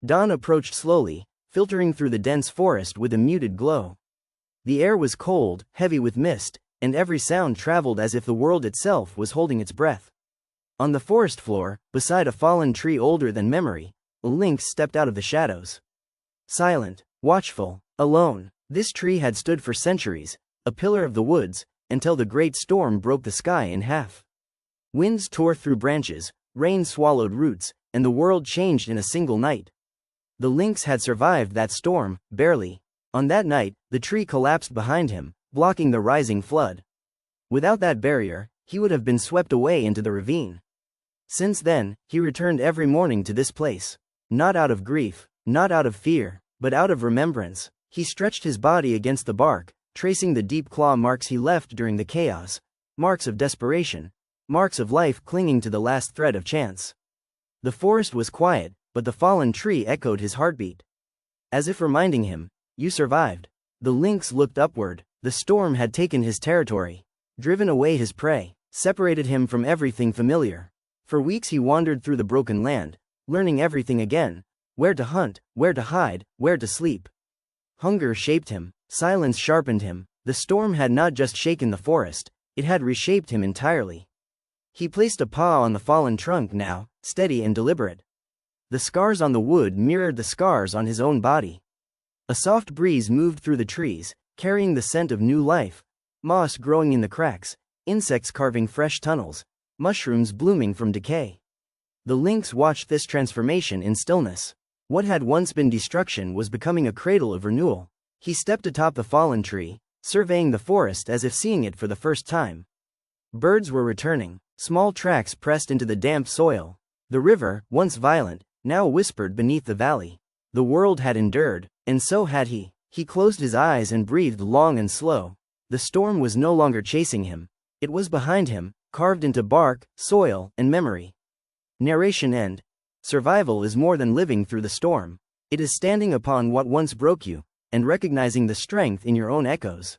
Dawn approached slowly, filtering through the dense forest with a muted glow. The air was cold, heavy with mist, and every sound traveled as if the world itself was holding its breath. On the forest floor, beside a fallen tree older than memory, a lynx stepped out of the shadows. Silent, watchful, alone, this tree had stood for centuries, a pillar of the woods, until the great storm broke the sky in half. Winds tore through branches, rain swallowed roots, and the world changed in a single night. The lynx had survived that storm, barely. On that night, the tree collapsed behind him, blocking the rising flood. Without that barrier, he would have been swept away into the ravine. Since then, he returned every morning to this place. Not out of grief, not out of fear, but out of remembrance. He stretched his body against the bark, tracing the deep claw marks he left during the chaos, marks of desperation, marks of life clinging to the last thread of chance. The forest was quiet, but the fallen tree echoed his heartbeat. As if reminding him, "You survived." The lynx looked upward. The storm had taken his territory, driven away his prey, separated him from everything familiar. For weeks he wandered through the broken land, learning everything again: where to hunt, where to hide, where to sleep. Hunger shaped him, silence sharpened him. The storm had not just shaken the forest, it had reshaped him entirely. He placed a paw on the fallen trunk now, steady and deliberate. The scars on the wood mirrored the scars on his own body. A soft breeze moved through the trees, carrying the scent of new life: moss growing in the cracks, insects carving fresh tunnels, mushrooms blooming from decay. The lynx watched this transformation in stillness. What had once been destruction was becoming a cradle of renewal. He stepped atop the fallen tree, surveying the forest as if seeing it for the first time. Birds were returning, small tracks pressed into the damp soil. The river, once violent, now whispered beneath the valley. The world had endured, and so had he. He closed his eyes and breathed long and slow. The storm was no longer chasing him. It was behind him, carved into bark, soil, and memory. Narration end. Survival is more than living through the storm. It is standing upon what once broke you, and recognizing the strength in your own echoes.